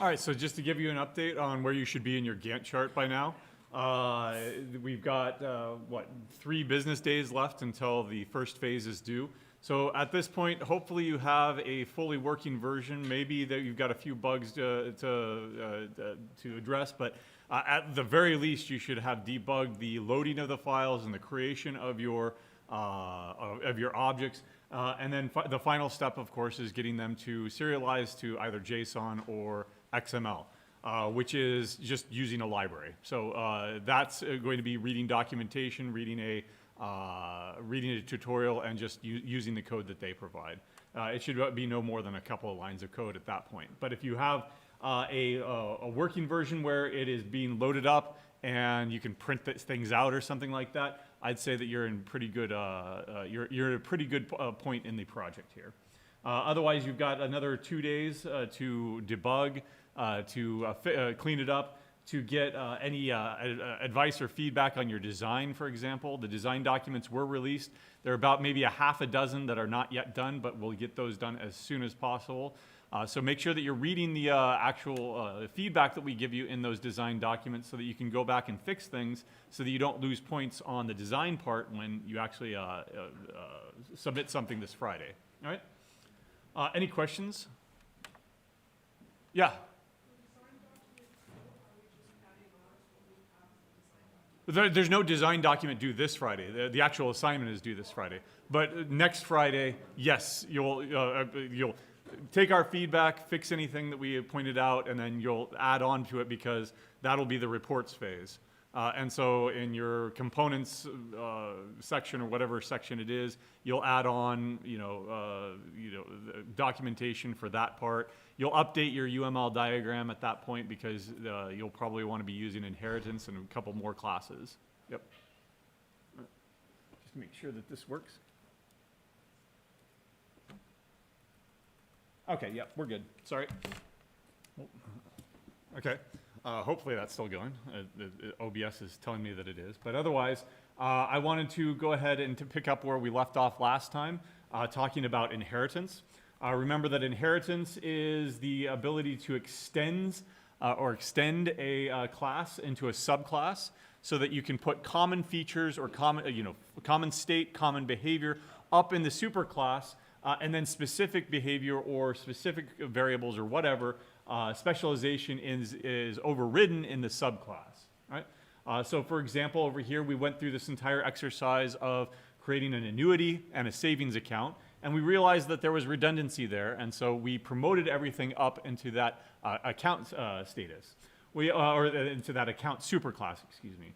All right, so just to give you an update on where you should be in your Gantt chart by now, we've got, 3 business days left until the first phase is due. So at this point, hopefully you have a fully working version. Maybe that you've got a few bugs to address, but at the very least, you should have debugged the loading of the files and the creation of your objects. And then the final step, of course, is getting them to serialize to either JSON or XML, which is just using a library. So that's going to be reading documentation, reading a tutorial, and just using the code that they provide. It should be no more than a couple of lines of code at that point. But if you have a working version where it is being loaded up and you can print things out or something like that, I'd say that you're in pretty good. You're at a pretty good point in the project here. Otherwise, you've got another 2 days to debug, to clean it up, to get any advice or feedback on your design, for example. The design documents were released. There are about maybe a half a dozen that are not yet done, but we'll get those done as soon as possible. So make sure that you're reading the actual feedback that we give you in those design documents so that you can go back and fix things so that you don't lose points on the design part when you actually submit something this Friday. All right? Any questions? Yeah. There's no design document due this Friday. The actual assignment is due this Friday. But next Friday, yes, you'll take our feedback, fix anything that we pointed out, and then you'll add on to it because that'll be the reports phase. And so in your components section or whatever section it is, you'll add on, the documentation for that part. You'll update your UML diagram at that point because you'll probably want to be using inheritance and a couple more classes. Yep. Just make sure that this works. Okay, yep, we're good. Sorry. Okay. Hopefully that's still going. OBS is telling me that it is. But otherwise, I wanted to go ahead and to pick up where we left off last time, talking about inheritance. Remember that inheritance is the ability to extend a class into a subclass so that you can put common features or common state, common behavior up in the superclass, and then specific behavior or specific variables or whatever specialization is overridden in the subclass. Right? So for example, over here, we went through this entire exercise of creating an annuity and a savings account, and we realized that there was redundancy there, and so we promoted everything up into that account status, or into that account superclass, excuse me.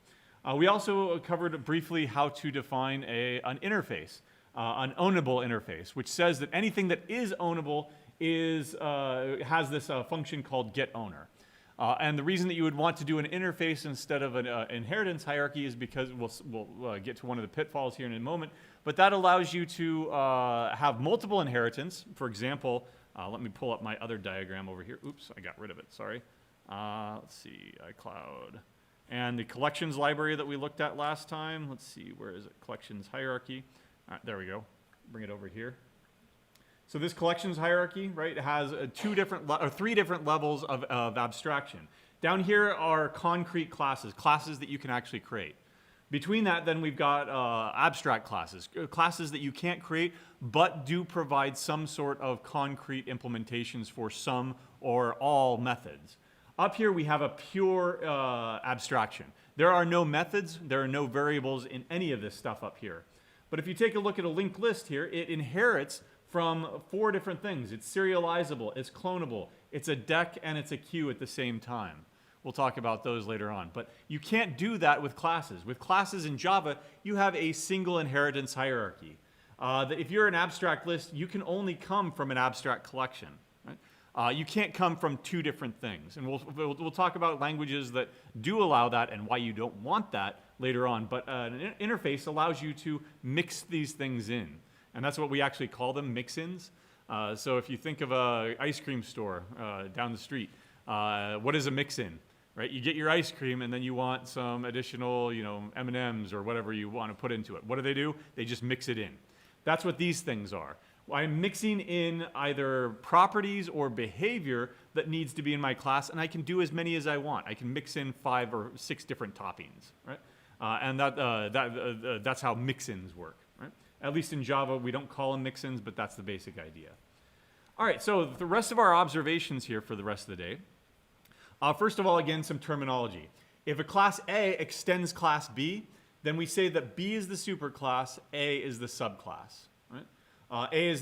We also covered briefly how to define an interface, an ownable interface, which says that anything that is ownable has this function called getOwner. And the reason that you would want to do an interface instead of an inheritance hierarchy is because we'll get to one of the pitfalls here in a moment, but that allows you to have multiple inheritance. For example, let me pull up my other diagram over here. Oops, I got rid of it, sorry. Let's see, iCloud. And the collections library that we looked at last time, let's see, where is it? Collections hierarchy. All right, there we go. Bring it over here. So this collections hierarchy, right, has 3 different levels of abstraction. Down here are concrete classes that you can actually create. Between that, then we've got abstract classes that you can't create, but do provide some sort of concrete implementations for some or all methods. Up here, we have a pure abstraction. There are no methods, there are no variables in any of this stuff up here. But if you take a look at a linked list here, it inherits from 4 different things. It's serializable, it's clonable, it's a deck, and it's a queue at the same time. We'll talk about those later on. But you can't do that with classes. With classes in Java, you have a single inheritance hierarchy. If you're an abstract list, you can only come from an abstract collection. Right? You can't come from 2 different things. And we'll talk about languages that do allow that and why you don't want that later on. But an interface allows you to mix these things in. And that's what we actually call them, mix-ins. So if you think of an ice cream store down the street, what is a mix-in? Right? You get your ice cream, and then you want some additional, M&Ms or whatever you want to put into it. What do? They just mix it in. That's what these things are. I'm mixing in either properties or behavior that needs to be in my class, and I can do as many as I want. I can mix in 5 or 6 different toppings, right? And that's how mix-ins work, right? At least in Java, we don't call them mix-ins, but that's the basic idea. All right, so the rest of our observations here for the rest of the day. First of all, again, some terminology. If a class A extends class B, then we say that B is the superclass, A is the subclass, right? A is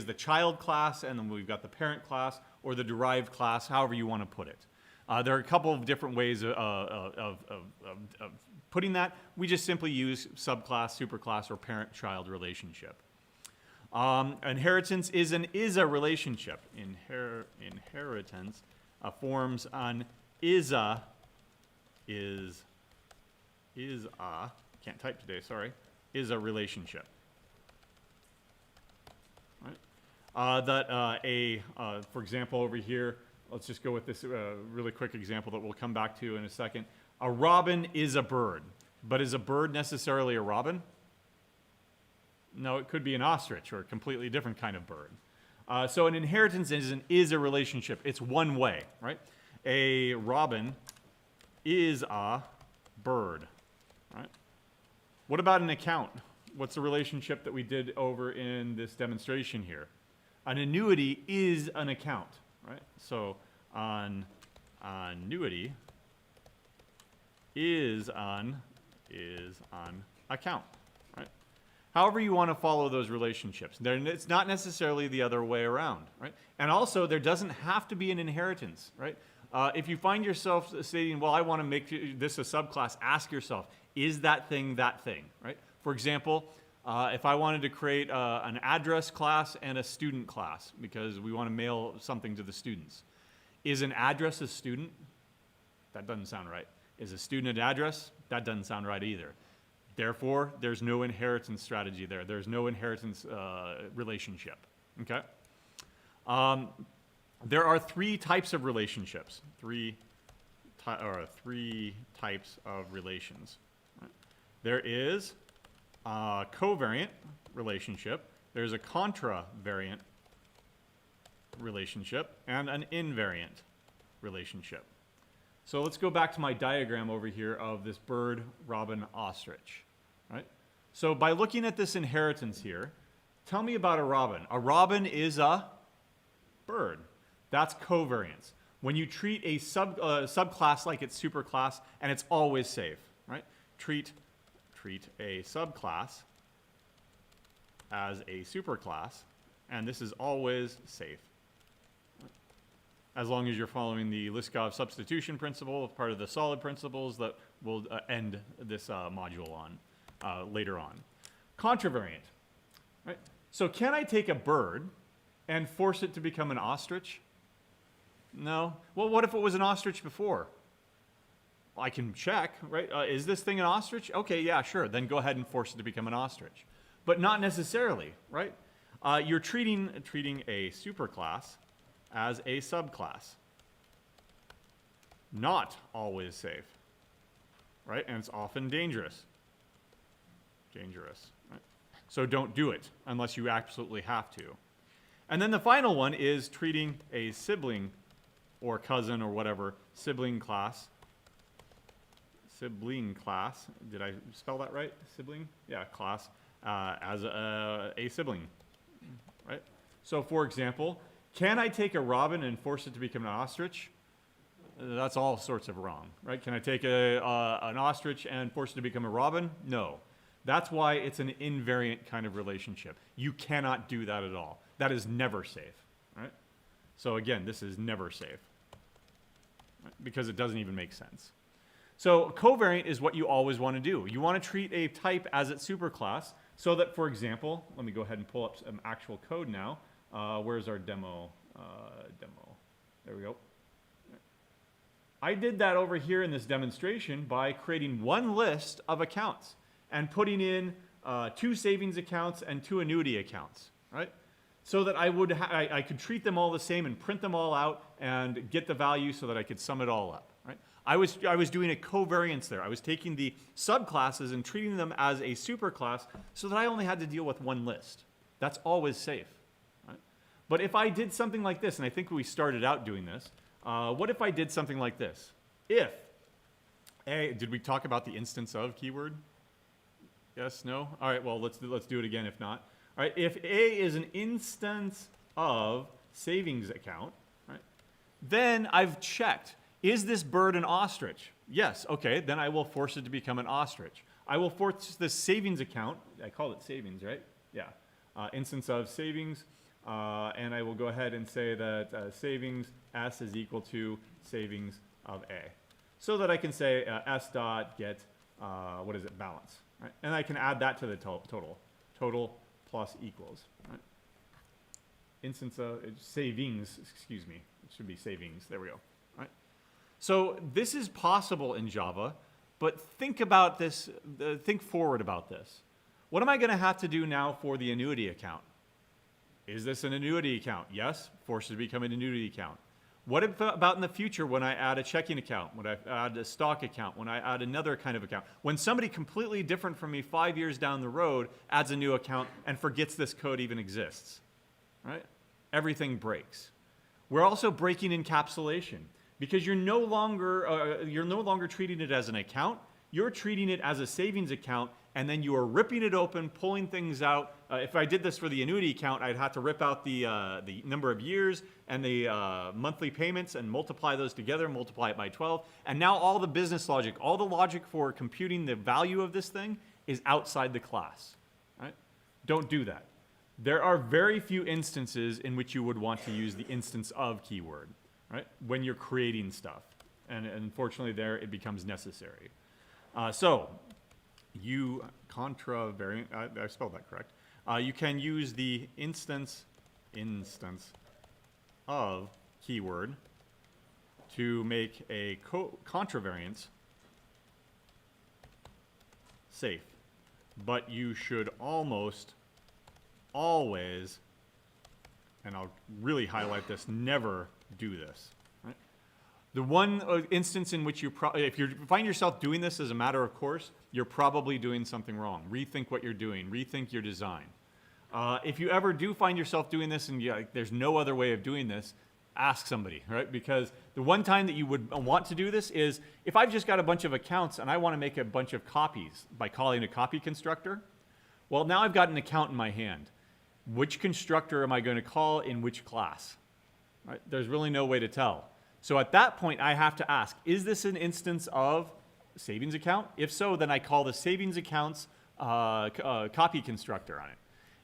the child class, and then we've got the parent class or the derived class, however you want to put it. There are a couple of different ways of putting that. We just simply use subclass, superclass, or parent-child relationship. Inheritance is a relationship. Inheritance forms an can't type today, sorry, is a relationship. Right? For example, over here, let's just go with this really quick example that we'll come back to in a second. A robin is a bird, but is a bird necessarily a robin? No, it could be an ostrich or a completely different kind of bird. So an inheritance is a relationship. It's one way, right? A robin is a bird, right? What about an account? What's the relationship that we did over in this demonstration here? An annuity is an account, right? So an annuity is an account, right? However you want to follow those relationships. It's not necessarily the other way around, right? And also, there doesn't have to be an inheritance, right? If you find yourself stating, well, I want to make this a subclass, ask yourself, is that thing, right? For example, if I wanted to create an address class and a student class because we want to mail something to the students, is an address a student? That doesn't sound right. Is a student an address? That doesn't sound right either. Therefore, there's no inheritance strategy there. There's no inheritance relationship, okay? There are 3 types of relationships, three types of relations. Right? There is a covariant relationship, there's a contravariant relationship, and an invariant relationship. So let's go back to my diagram over here of this bird, robin, ostrich, right? So by looking at this inheritance here, tell me about a robin. A robin is a bird. That's covariance. When you treat a subclass like its superclass, and it's always safe, right? Treat a subclass as a superclass, and this is always safe. As long as you're following the Liskov substitution principle, part of the solid principles that we'll end this module on later on. Contravariant, right? So can I take a bird and force it to become an ostrich? No. Well, what if it was an ostrich before? I can check, right? Is this thing an ostrich? Okay, yeah, sure. Then go ahead and force it to become an ostrich. But not necessarily, right? You're treating a superclass as a subclass. Not always safe, right? And it's often dangerous. Right? So don't do it unless you absolutely have to. And then the final one is treating a sibling or cousin or whatever, sibling class. Did I spell that right? Sibling? Yeah, class. As a sibling, right? So for example, can I take a robin and force it to become an ostrich? That's all sorts of wrong, right? Can I take an ostrich and force it to become a robin? No. That's why it's an invariant kind of relationship. You cannot do that at all. That is never safe, right? So again, this is never safe, right? Because it doesn't even make sense. So covariant is what you always want to do. You want to treat a type as its superclass so that, for example, let me go ahead and pull up some actual code now. Where's our demo? There we go. I did that over here in this demonstration by creating one list of accounts and putting in 2 savings accounts and 2 annuity accounts, right? So that I could treat them all the same and print them all out and get the value so that I could sum it all up, right? I was doing a covariance there. I was taking the subclasses and treating them as a superclass so that I only had to deal with one list. That's always safe. Right? But if I did something like this, and I think we started out doing this, what if I did something like this? If A, did we talk about the instance of keyword? Yes, no? All right, well, let's do it again if not. All right, if A is an instance of savings account, right, then I've checked, is this bird an ostrich? Yes, okay, then I will force it to become an ostrich. I will force this savings account, I call it savings, right? Yeah, instance of savings, and I will go ahead and say that savings S is equal to savings of A. So that I can say S dot get, what is it, balance, right? And I can add that to the total plus equals, right? Instance of savings, excuse me, it should be savings, there we go, right? So this is possible in Java, but think about this, think forward about this. What am I gonna have to do now for the annuity account? Is this an annuity account? Yes, force it to become an annuity account. What about in the future when I add a checking account, when I add a stock account, when I add another kind of account? When somebody completely different from me 5 years down the road adds a new account and forgets this code even exists, right? Everything breaks. We're also breaking encapsulation because you're no longer treating it as an account. You're treating it as a savings account, and then you are ripping it open, pulling things out. If I did this for the annuity account, I'd have to rip out the number of years and the monthly payments and multiply those together, multiply it by 12. And now all the business logic, all the logic for computing the value of this thing is outside the class, right? Don't do that. There are very few instances in which you would want to use the instance of keyword, right? When you're creating stuff. And unfortunately there it becomes necessary. So you contravariant, I spelled that correct. You can use the instance of keyword to make a contravariance safe. But you should almost always, and I'll really highlight this, never do this. Right? The one instance in which if you find yourself doing this as a matter of course, you're probably doing something wrong. Rethink what you're doing. Rethink your design. If you ever do find yourself doing this and there's no other way of doing this, ask somebody, right? Because the one time that you would want to do this is if I've just got a bunch of accounts and I want to make a bunch of copies by calling a copy constructor, well, now I've got an account in my hand. Which constructor am I going to call in which class? Right? There's really no way to tell. So at that point, I have to ask, is this an instance of savings account? If so, then I call the savings accounts copy constructor on it.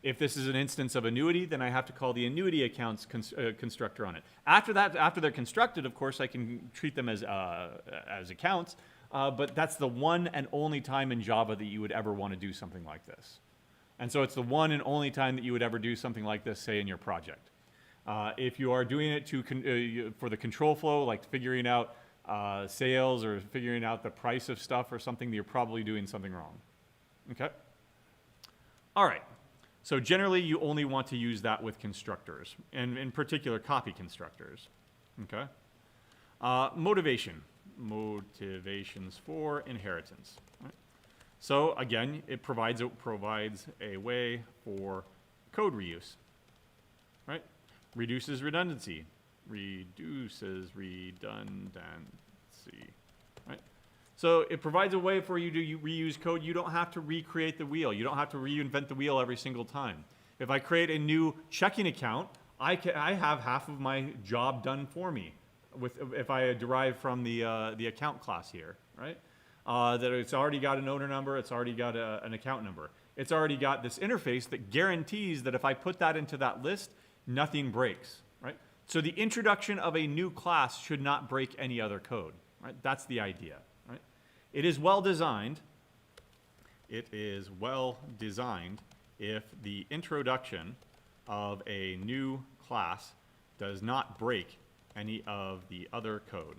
If this is an instance of annuity, then I have to call the annuity accounts constructor on it. After that, after they're constructed, of course, I can treat them as accounts, but that's the one and only time in Java that you would ever want to do something like this. And so it's the one and only time that you would ever do something like this, say, in your project. If you are doing it for the control flow, like figuring out sales or figuring out the price of stuff or something, you're probably doing something wrong. Okay? All right. So generally, you only want to use that with constructors, and in particular, copy constructors. Okay? Motivations for inheritance. Right? So again, it provides a way for code reuse. Right? Reduces redundancy. Reduces redundancy. Right? So it provides a way for you to reuse code. You don't have to recreate the wheel. You don't have to reinvent the wheel every single time. If I create a new checking account, I have half of my job done for me if I derive from the account class here, right? That it's already got an owner number, it's already got an account number. It's already got this interface that guarantees that if I put that into that list, nothing breaks, right? So the introduction of a new class should not break any other code, right? That's the idea. It is well designed. It is well designed if the introduction of a new class does not break any of the other code.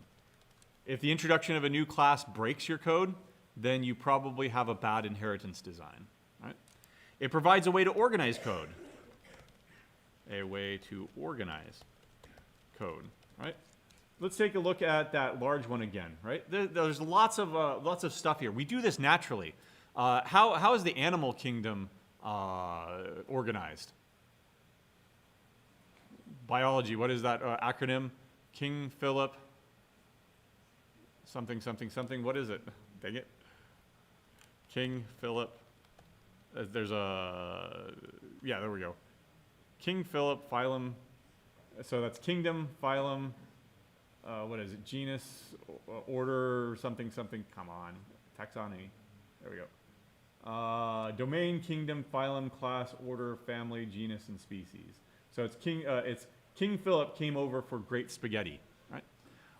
If the introduction of a new class breaks your code, then you probably have a bad inheritance design. Right? It provides a way to organize code. A way to organize code. Right? Let's take a look at that large one again, right? There's lots of stuff here. We do this naturally. How is the animal kingdom organized? biology, what is that acronym? King Philip something, something, something. What is it? Dang it. King Philip. There's a, yeah, there we go. King Philip, phylum. So that's kingdom, phylum, what is it? Genus, order, something, something. Come on. Taxonomy. There we go. Domain, kingdom, phylum, class, order, family, genus, and species. So it's King Philip came over for great spaghetti, right?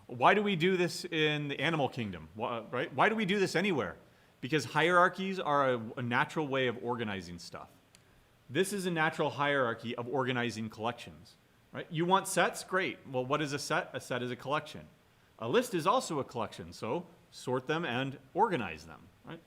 Why do we do this in the animal kingdom, right? Why do we do this anywhere? Because hierarchies are a natural way of organizing stuff. This is a natural hierarchy of organizing collections, right? You want sets? Great. Well, what is a set? A set is a collection. A list is also a collection, so sort them and organize them, right?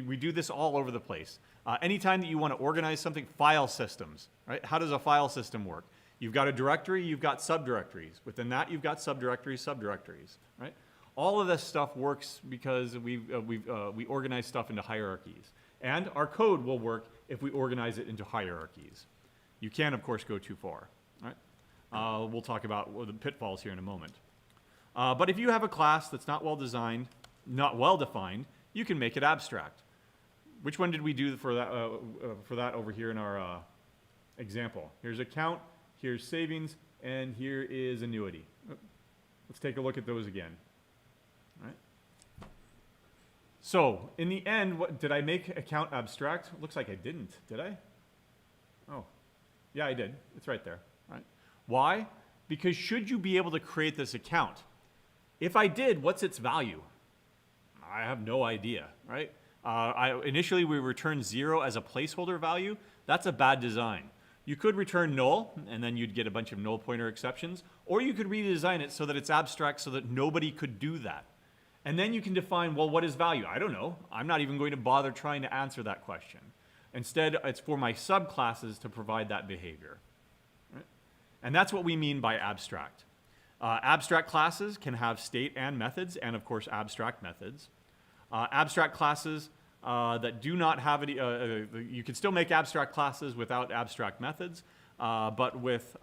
We do this all over the place. Anytime that you want to organize something, file systems, right? How does a file system work? You've got a directory, you've got subdirectories. Within that, you've got subdirectories, subdirectories, right? All of this stuff works because we organize stuff into hierarchies. And our code will work if we organize it into hierarchies. You can, of course, go too far, right? We'll talk about the pitfalls here in a moment. But if you have a class that's not well designed, not well defined, you can make it abstract. Which one did we do for that over here in our example? Here's account, here's savings, and here is annuity. Let's take a look at those again. All right. So in the end, did I make account abstract? Looks like I didn't. Did I? Oh, yeah, I did. It's right there. Right. Why? Because should you be able to create this account? If I did, what's its value? I have no idea, right? Initially, we returned 0 as a placeholder value. That's a bad design. You could return null, and then you'd get a bunch of null pointer exceptions, or you could redesign it so that it's abstract so that nobody could do that. And then you can define, well, what is value? I don't know. I'm not even going to bother trying to answer that question. Instead, it's for my subclasses to provide that behavior. Right? And that's what we mean by abstract. Abstract classes can have state and methods, and of course, abstract methods. Abstract classes that do not have any, you can still make abstract classes without abstract methods, but with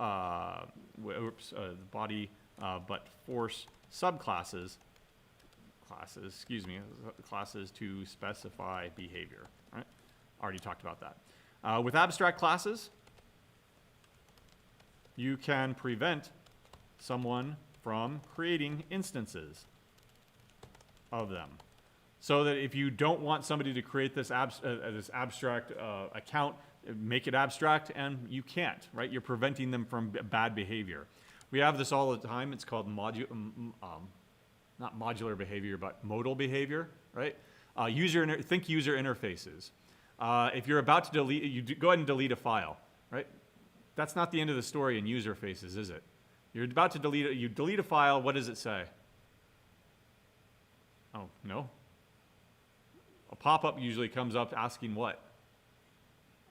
body, but force subclasses, classes to specify behavior, right? Already talked about that. With abstract classes, you can prevent someone from creating instances of them. So that if you don't want somebody to create this abstract account, make it abstract, and you can't, right? You're preventing them from bad behavior. We have this all the time. It's called not modular behavior, but modal behavior, right? Think user interfaces. If you're about to delete, go ahead and delete a file, right? That's not the end of the story in user faces, is it? You're about to delete it. You delete a file. What does it say? Oh, no. A pop-up usually comes up asking what?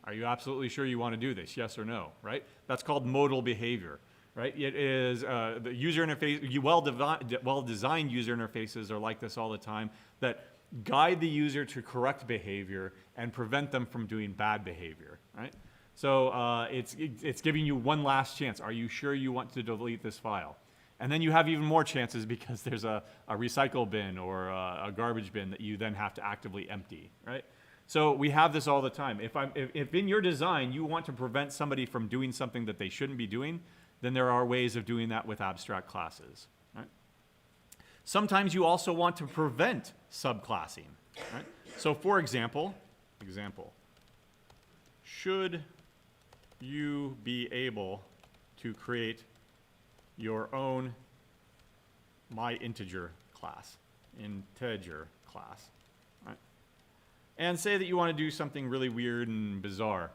Are you absolutely sure you want to do this? Yes or no, right? That's called modal behavior, right? It is the user interface, well-designed user interfaces are like this all the time that guide the user to correct behavior and prevent them from doing bad behavior, right? So it's giving you one last chance. Are you sure you want to delete this file? And then you have even more chances because there's a recycle bin or a garbage bin that you then have to actively empty, right? So we have this all the time. If in your design you want to prevent somebody from doing something that they shouldn't be doing, then there are ways of doing that with abstract classes, right? Sometimes you also want to prevent subclassing, right? So for example, should you be able to create your own myInteger class, right? And say that you want to do something really weird and bizarre.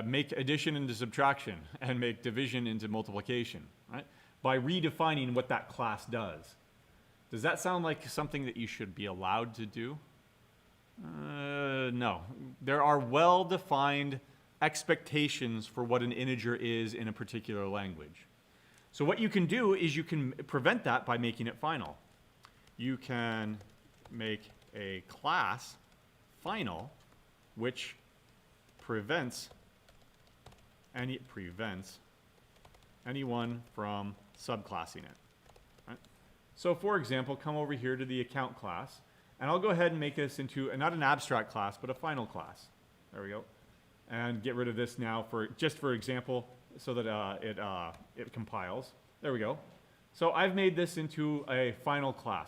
Make addition into subtraction and make division into multiplication, right? By redefining what that class does. Does that sound like something that you should be allowed to do? No. There are well-defined expectations for what an integer is in a particular language. So what you can do is you can prevent that by making it final. You can make a class final which prevents prevents anyone from subclassing it. Right? So for example, come over here to the account class, and I'll go ahead and make this into not an abstract class, but a final class. There we go. And get rid of this now just for example, so that it compiles. There we go. So I've made this into a final class.